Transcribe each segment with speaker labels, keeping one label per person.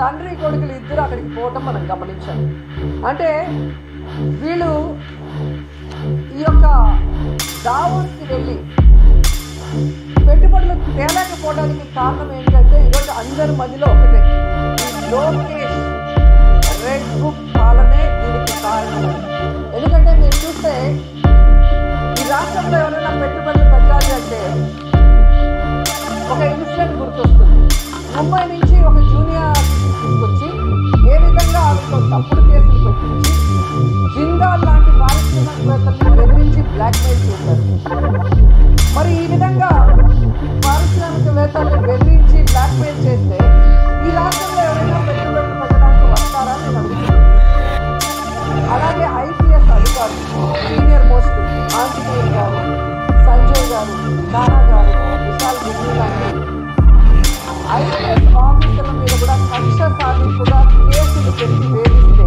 Speaker 1: తండ్రి కొడుకులు ఇద్దరు అక్కడికి పోవటం మనం గమనించాం. అంటే వీళ్ళు ఈ యొక్క దావోస్కి వెళ్ళి పెట్టుబడులు తేలేకపోవడానికి కారణం ఏంటంటే ఈరోజు అందరి మధ్యలో ఒకటే, ఈ లోకేష్ రెడ్ బుక్ పాలనే దీనికి కారణం. ఎందుకంటే మీరు చూస్తే ఈ రాష్ట్రంలో ఎవరైనా పెట్టుబడులు పెట్టాలి అంటే ఒక ఇన్సిడెంట్ గుర్తొస్తుంది. ముంబై నుంచి ఒక జూనియర్ తీసుకొచ్చి ఏ విధంగా ఆమెతో తప్పుడు కేసులు పెట్టించి జిందాల్ లాంటి పారిశ్రామికవేత్తలను బెదిరించి బ్లాక్మెయిల్ చేశారు. మరి ఈ విధంగా పారిశ్రామికవేత్తలను బెదిరించి బ్లాక్మెయిల్ చేస్తే ఈ రాష్ట్రంలో ఎవరైనా పెట్టుబడులు పెట్టడానికి వస్తారా నేను అడుగుతున్నాను. అలాగే ఐపీఎస్ అధికారులు సీనియర్ మోస్ట్ ఆంజనేయులు గారు, సంజయ్ గారు, నానా గారు, విశాల్ గుర్ని లాంటి ఐపీఎస్ ఆఫీసర్ల మీద కూడా కక్ష సాధింపుగా కేసులు పెట్టి వేధిస్తే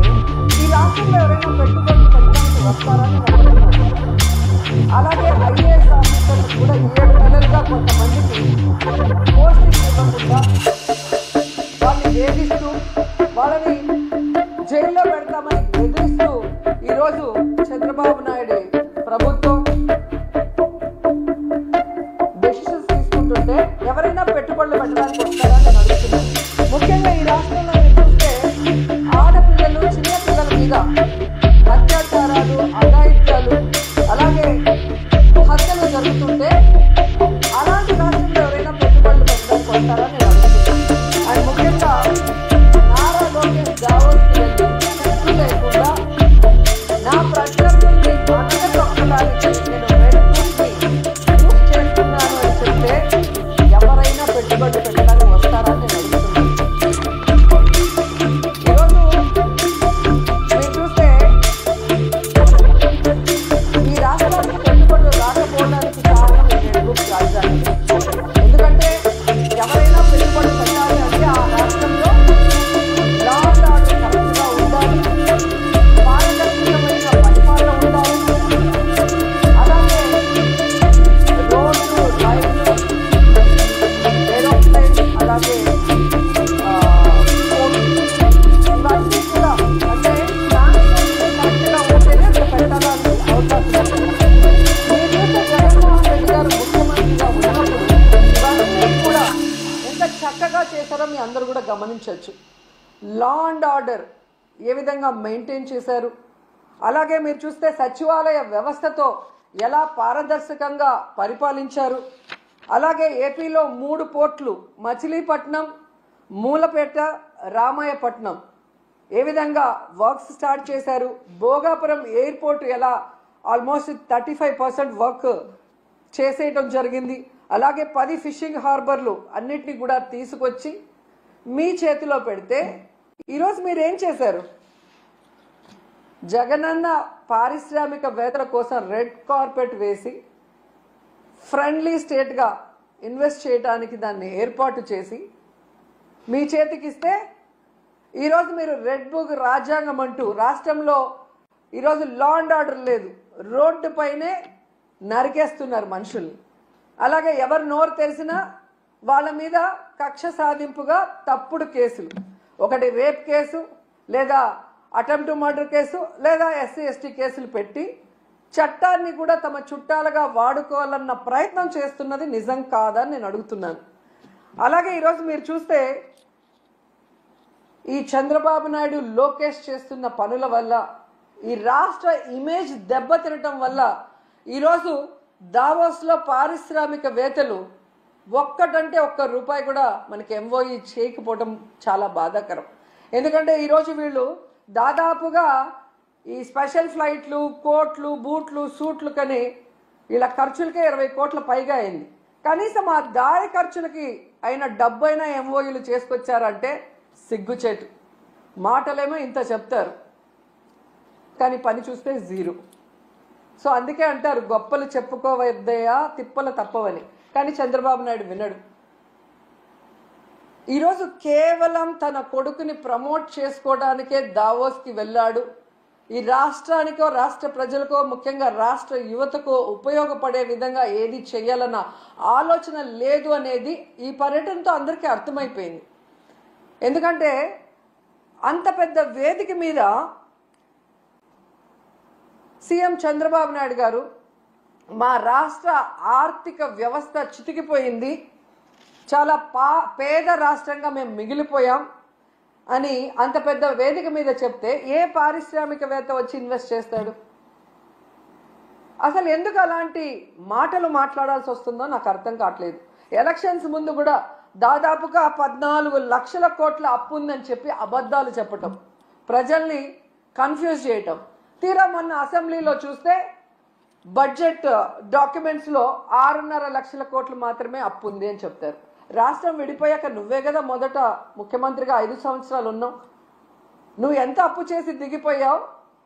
Speaker 1: ఈ రాష్ట్రంలో ఎవరైనా పెట్టుబడులు పెట్టడానికి వస్తారని అనుకుంటున్నారు. అలాగే ఐఏఎస్ ఆఫీసర్లు కూడా 7 నెలలుగా కొంతమందికి పోస్టింగ్ ఇవ్వకుండా వాళ్ళని వేధిస్తూ వాళ్ళని జైల్లో పెడతామని బెదిరిస్తూ ఈరోజు చంద్రబాబు నాయుడు ప్రభుత్వం డెసిషన్స్ తీసుకుంటుంటే ఎవరైనా పెట్టుబడులు పెట్టడానికి వస్తారని నేను అడుగుతున్నాను. ముఖ్యంగా ఈ రాష్ట్రంలో మీరు చూస్తే ఆడపిల్లలు, చిన్న పిల్లల మీద అత్యాచారాలు, అఘాయిత్యాలు, అలాగే హత్యలు జరుగుతుంటే అలాంటి రాష్ట్రంలో ఎవరైనా పెట్టుబడులు పెట్టడానికి వస్తారని నేను అడుగుతున్నాను. అండ్ ముఖ్యంగా నారా లోకేష్ దావోస్కి వెళ్ళి శక్తి లేకుండా నా ప్రత్యర్థుల్ని అణగదొక్కడానికి నేను రెడ్ బుక్ని యూజ్ చేస్తున్నాను అని చెప్తే ఎవరైనా పెట్టుబడులు పెట్టడానికి వస్తారని నేను అడుగుతున్నాను. ఈరోజు మీరు చూస్తే ఈ రాష్ట్రానికి పెట్టుబడులు రాకపోవడానికి కారణం ఈ రెడ్ బుక్ రాజధాని. ఎందుకంటే ఎవరైనా పెట్టుబడులు పెట్టాలి అంటే ఆ రాష్ట్రంలో లా అండ్ ఆర్డర్ కరెక్ట్గా ఉండాలి, పారదర్శకమైన పరిపాలన ఉండాలి, అలాగే రోడ్లు, రైళ్లు, ఏరోప్లేన్, అలాగే ఇవన్నీ కూడా అంటే కరెక్ట్గా ఉంటేనే అక్కడ పెట్టాలని అవకాశం ఉంది. మీరు చూస్తే జగన్మోహన్ రెడ్డి గారు ముఖ్యమంత్రిగా ఉన్నప్పుడు ఇవన్నీ కూడా ఎంత చక్కగా చేశారో మీ అందరూ కూడా గమనించవచ్చు. లా అండ్ ఆర్డర్ ఏ విధంగా మెయింటైన్ చేశారు, అలాగే మీరు చూస్తే సచివాలయ వ్యవస్థతో ఎలా పారదర్శకంగా పరిపాలించారు, అలాగే ఏపీలో 3 పోర్ట్లు మచిలీపట్నం, మూలపేట, రామాయపట్నం ఏ విధంగా వర్క్స్ స్టార్ట్ చేశారు, భోగాపురం ఎయిర్పోర్ట్ ఎలా ఆల్మోస్ట్ 35% వర్క్ చేసేయటం జరిగింది, అలాగే 10 ఫిషింగ్ హార్బర్లు అన్నిటినీ కూడా తీసుకొచ్చి మీ చేతిలో పెడితే ఈరోజు మీరు ఏం చేశారు? జగనన్న పారిశ్రామికవేత్తల కోసం రెడ్ కార్పెట్ వేసి ఫ్రెండ్లీ స్టేట్గా ఇన్వెస్ట్ చేయడానికి దాన్ని ఏర్పాటు చేసి మీ చేతికిస్తే ఈరోజు మీరు రెడ్ బుక్ రాజ్యాంగం అంటూ రాష్ట్రంలో ఈరోజు లా అండ్ ఆర్డర్ లేదు, రోడ్డు పైనే నరికేస్తున్నారు మనుషుల్ని. అలాగే ఎవరు నోరు తెరిసినా వాళ్ళ మీద కక్ష సాధింపుగా తప్పుడు కేసులు, ఒకటి రేప్ కేసు లేదా అటెంప్ట్ మర్డర్ కేసు లేదా ఎస్సీ ఎస్టీ కేసులు పెట్టి చట్టాన్ని కూడా తమ చుట్టాలుగా వాడుకోవాలన్న ప్రయత్నం చేస్తున్నది నిజం కాదని నేను అడుగుతున్నాను. అలాగే ఈరోజు మీరు చూస్తే ఈ చంద్రబాబు నాయుడు, లోకేష్ చేస్తున్న పనుల వల్ల ఈ రాష్ట్ర ఇమేజ్ దెబ్బతినటం వల్ల ఈరోజు దావోస్లో పారిశ్రామికవేత్తలు ఒక్కటంటే ₹1 కూడా మనకి ఎంఓఈ చేయకపోవడం చాలా బాధాకరం. ఎందుకంటే ఈరోజు వీళ్ళు దాదాపుగా ఈ స్పెషల్ ఫ్లైట్లు, కోట్లు, బూట్లు, సూట్లు కని వీళ్ళ ఖర్చులకే 20 కోట్ల పైగా అయింది. కనీసం ఆ దారి ఖర్చులకి అయిన డబ్బైనా ఎంఓఈలు చేసుకొచ్చారంటే సిగ్గుచేటు. మాటలేమో ఇంత చెప్తారు కానీ పని చూస్తే జీరో. సో అందుకే అంటారు గొప్పలు చెప్పుకోవద్దయా తిప్పలు తప్పవని. కానీ చంద్రబాబు నాయుడు వినడు. ఈరోజు కేవలం తన కొడుకుని ప్రమోట్ చేసుకోవడానికే దావోస్కి వెళ్ళాడు. ఈ రాష్ట్రానికో, రాష్ట్ర ప్రజలకో, ముఖ్యంగా రాష్ట్ర యువతకో ఉపయోగపడే విధంగా ఏది చేయాలన్న ఆలోచన లేదు అనేది ఈ పర్యటనతో అందరికీ అర్థమైపోయింది. ఎందుకంటే అంత పెద్ద వేదిక మీద సీఎం చంద్రబాబు నాయుడు గారు మా రాష్ట్ర ఆర్థిక వ్యవస్థ చితికిపోయింది, చాలా పేద రాష్ట్రంగా మేము మిగిలిపోయాం అని అంత పెద్ద వేదిక మీద చెప్తే ఏ పారిశ్రామికవేత్త వచ్చి ఇన్వెస్ట్ చేస్తాడు? అసలు ఎందుకు అలాంటి మాటలు మాట్లాడాల్సి వస్తుందో నాకు అర్థం కావట్లేదు. ఎలక్షన్స్ ముందు కూడా దాదాపుగా 14 లక్షల కోట్ల అప్పు ఉందని చెప్పి అబద్ధాలు చెప్పటం, ప్రజల్ని కన్ఫ్యూజ్ చేయటం. తీరా మొన్న అసెంబ్లీలో చూస్తే బడ్జెట్ డాక్యుమెంట్స్లో 6.5 లక్షల కోట్లు మాత్రమే అప్పు ఉంది అని చెప్తారు. రాష్ట్రం విడిపోయాక నువ్వే కదా మొదట ముఖ్యమంత్రిగా 5 సంవత్సరాలు ఉన్నావు. నువ్వు ఎంత అప్పు చేసి దిగిపోయావు,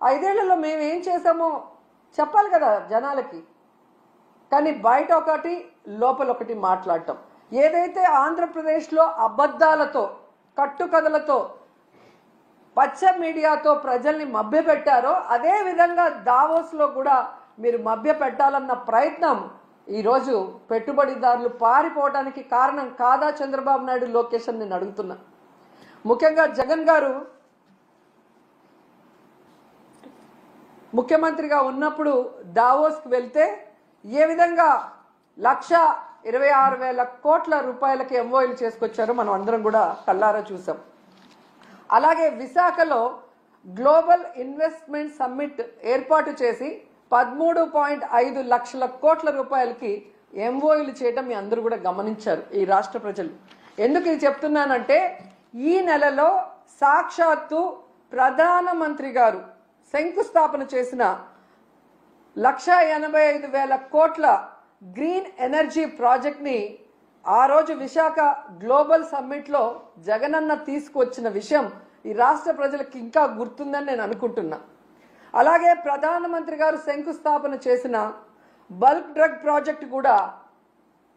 Speaker 1: 5 ఏళ్లలో మేము ఏం చేసామో చెప్పాలి కదా జనాలకి. కానీ బయట ఒకటి లోపల ఒకటి మాట్లాడటం. ఏదైతే ఆంధ్రప్రదేశ్లో అబద్ధాలతో కట్టుకథలతో పచ్చ మీడియాతో ప్రజల్ని మభ్యపెట్టారో అదే విధంగా దావోస్లో కూడా మీరు మభ్య పెట్టాలన్న ప్రయత్నం ఈరోజు పెట్టుబడిదారులు పారిపోవడానికి కారణం కాదా చంద్రబాబు నాయుడు, లోకేష్ అని నేను అడుగుతున్నా. ముఖ్యంగా జగన్ గారు ముఖ్యమంత్రిగా ఉన్నప్పుడు దావోస్కి వెళ్తే ఏ విధంగా 1,26,000 కోట్ల రూపాయలకి ఎంఓయూలు చేసుకొచ్చారో మనం అందరం కూడా కళ్ళారా చూసాం. అలాగే విశాఖలో గ్లోబల్ ఇన్వెస్ట్మెంట్ సమ్మిట్ ఏర్పాటు చేసి 13.5 లక్షల కోట్ల రూపాయలకి ఎంఓయూలు చేయడం మీ అందరూ కూడా గమనించారు ఈ రాష్ట్ర ప్రజలు. ఎందుకు ఇది చెప్తున్నానంటే ఈ నెలలో సాక్షాత్తు ప్రధానమంత్రి గారు శంకుస్థాపన చేసిన 1,85,000 కోట్ల గ్రీన్ ఎనర్జీ ప్రాజెక్ట్ని ఆ రోజు విశాఖ గ్లోబల్ సమ్మిట్లో జగనన్న తీసుకువచ్చిన విషయం ఈ రాష్ట్ర ప్రజలకు ఇంకా గుర్తుందని నేను అనుకుంటున్నా. అలాగే ప్రధానమంత్రి గారు శంకుస్థాపన చేసిన బల్క్ డ్రగ్ ప్రాజెక్ట్ కూడా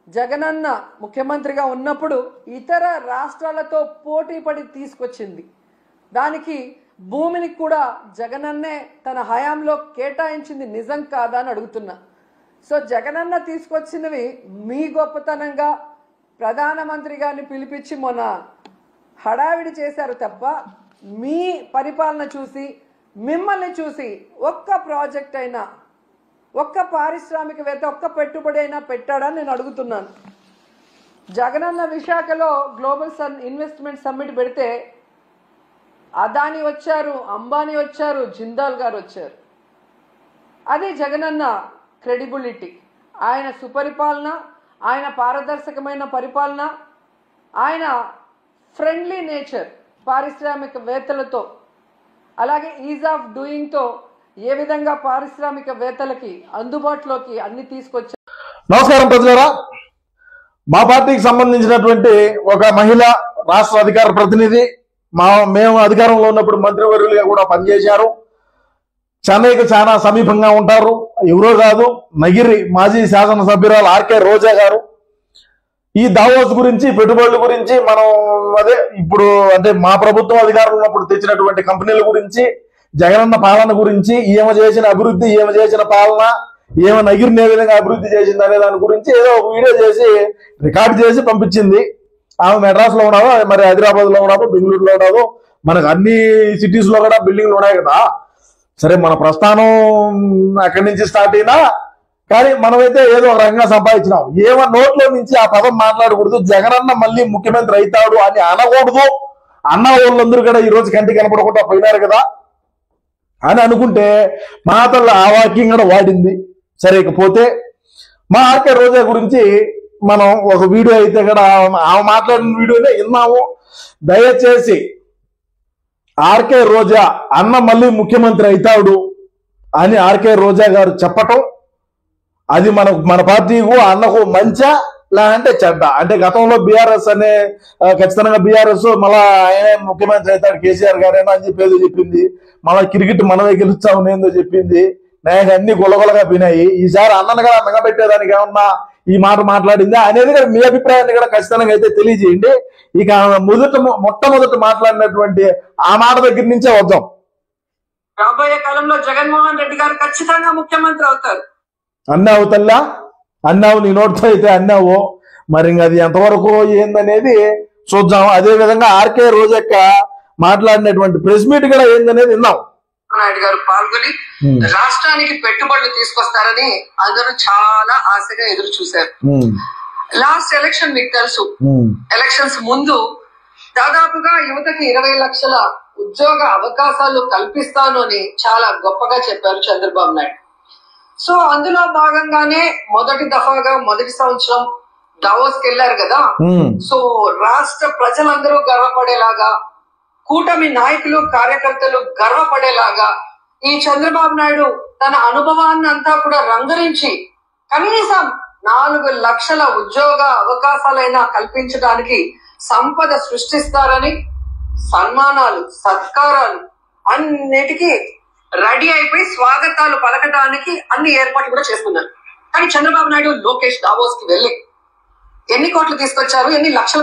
Speaker 1: జగనన్న ముఖ్యమంత్రిగా ఉన్నప్పుడు ఇతర రాష్ట్రాలతో పోటీ పడి తీసుకొచ్చింది. దానికి భూమిని కూడా జగనన్నే తన హయాంలో కేటాయించింది నిజం కాదా అని అడుగుతున్నా. సో జగనన్న తీసుకొచ్చినవి మీ గొప్పతనంగా ప్రధానమంత్రి గారిని పిలిపించి మొన్న హడావిడి చేశారు తప్ప మీ పరిపాలన చూసి మిమ్మల్ని చూసి ఒక్క ప్రాజెక్ట్ అయినా, ఒక్క పారిశ్రామికవేత్త, ఒక్క పెట్టుబడి అయినా పెట్టాడని నేను అడుగుతున్నాను. జగనన్న విశాఖలో గ్లోబల్ ఇన్వెస్ట్మెంట్ సమ్మిట్ పెడితే అదాని వచ్చారు, అంబానీ వచ్చారు, జిందాల్ గారు వచ్చారు. అది జగనన్న క్రెడిబిలిటీ, ఆయన సుపరిపాలన, ఆయన పారదర్శకమైన పరిపాలన, ఆయన ఫ్రెండ్లీ నేచర్ పారిశ్రామికవేత్తలతో, అలాగే ఈజ్ ఆఫ్ డూయింగ్తో ఏ విధంగా పారిశ్రామికవేత్తలకి అందుబాటులోకి అన్ని తీసుకొచ్చారు.
Speaker 2: నమస్కారం ప్రజలారా, మా పార్టీకి సంబంధించినటువంటి ఒక మహిళ రాష్ట్ర అధికార ప్రతినిధి, మేము అధికారంలో ఉన్నప్పుడు మంత్రివర్యులుగా కూడా పనిచేశారు. చెన్నైకి చాలా సమీపంగా ఉంటారు. ఎవరో కాదు, నగిరి మాజీ శాసనసభ్యురాలు ఆర్కే రోజా గారు. ఈ దావోస్ గురించి, పెట్టుబడుల గురించి మనం ఇప్పుడు అంటే మా ప్రభుత్వం అధికారంలో ఉన్నప్పుడు తెచ్చినటువంటి కంపెనీల గురించి, జగనన్న పాలన గురించి, ఈమె చేసిన అభివృద్ధి, ఈమె చేసిన పాలన, ఈమె నగిరిని ఏ విధంగా అభివృద్ధి చేసింది అనే దాని గురించి ఏదో ఒక వీడియో చేసి రికార్డ్ చేసి పంపించింది. ఆమె మెడ్రాస్లో ఉన్నావు, మరి హైదరాబాద్లో ఉన్నావు, బెంగళూరులో ఉన్నావు, మనకు అన్ని సిటీస్లో కూడా బిల్డింగ్లు ఉన్నాయి కదా. సరే, మన ప్రస్థానం అక్కడి నుంచి స్టార్ట్ అయినా కానీ మనమైతే ఏదో ఒక రకంగా సంపాదించినాం. ఏమో నోట్లో నుంచి ఆ పదం మాట్లాడకూడదు, జగనన్న మళ్ళీ ముఖ్యమంత్రి అవుతాడు అని అనకూడదు. అన్న వాళ్ళందరూ కూడా ఈ రోజు కంటికి కనపడకుండా పోయినారు కదా అని అనుకుంటే మా తల్ల ఆ వాక్యం కూడా వాడింది. సరే, ఇకపోతే మా ఆర్కే రోజా గురించి మనం ఒక వీడియో అయితే కూడా ఆమె మాట్లాడిన వీడియోనే విన్నాము. దయచేసి ఆర్కే రోజా అన్న మళ్ళీ ముఖ్యమంత్రి అవుతాడు అని ఆర్కే రోజా గారు చెప్పటం, అది మన పార్టీకు అన్నకు మంచా లేదంటే చెడ్డ? అంటే గతంలో బీఆర్ఎస్ అనే ఖచ్చితంగా బీఆర్ఎస్ మళ్ళా ఆయనే ముఖ్యమంత్రి అవుతాడు కేసీఆర్ గారేనో అని చెప్పేది చెప్పింది. మళ్ళా క్రికెట్ మనమే గెలుస్తామని ఏందో చెప్పింది. నాకు అన్ని గొలగొలగా పోయినాయి. ఈసారి అన్నను కూడా నగబెట్టేదానికి ఏమన్నా ఈ మాట మాట్లాడిందా అనేది కూడా మీ అభిప్రాయాన్ని కూడా ఖచ్చితంగా అయితే తెలియజేయండి. ఇక మొట్టమొదటి మాట్లాడినటువంటి ఆ మాట దగ్గర నుంచే వద్దాం.
Speaker 1: రాబోయే కాలంలో జగన్మోహన్ రెడ్డి గారు ఖచ్చితంగా ముఖ్యమంత్రి అవుతారు
Speaker 2: అన్నావు తల్లా, అన్నావు, నీ నోటితో అయితే అన్నావు. మరి అది ఎంతవరకు ఏందనేది చూద్దాం. అదే విధంగా ఆర్కే రోజక్క మాట్లాడినటువంటి ప్రెస్ మీట్ కూడా ఏందనేది విన్నాం.
Speaker 1: నాయుడు గారు పాల్గొని రాష్ట్రానికి పెట్టుబడులు తీసుకొస్తారని అందరూ చాలా ఆశగా ఎదురు చూశారు. లాస్ట్ ఎలక్షన్ మీకు తెలుసు, ఎలక్షన్స్ ముందు దాదాపుగా యువతకి 20 లక్షల ఉద్యోగ అవకాశాలు కల్పిస్తాను అని చాలా గొప్పగా చెప్పారు చంద్రబాబు నాయుడు. సో అందులో భాగంగానే మొదటి దఫాగా మొదటి సంవత్సరం దావోస్ కి వెళ్లారు కదా. సో రాష్ట్ర ప్రజలందరూ గర్వపడేలాగా, కూటమి నాయకులు కార్యకర్తలు గర్వపడేలాగా ఈ చంద్రబాబు నాయుడు తన అనుభవాన్ని అంతా కూడా రంగరించి కనీసం 4 లక్షల ఉద్యోగ అవకాశాలైనా కల్పించడానికి, సంపద సృష్టిస్తారని, సన్మానాలు సత్కారాలు అన్నిటికీ రెడీ అయిపోయి స్వాగతాలు పలకడానికి అన్ని ఏర్పాట్లు కూడా చేసుకున్నారు. కానీ చంద్రబాబు నాయుడు లోకేష్ దావోస్ కి వెళ్ళి ఎన్ని కోట్లు తీసుకొచ్చారు, ఎన్ని లక్షలు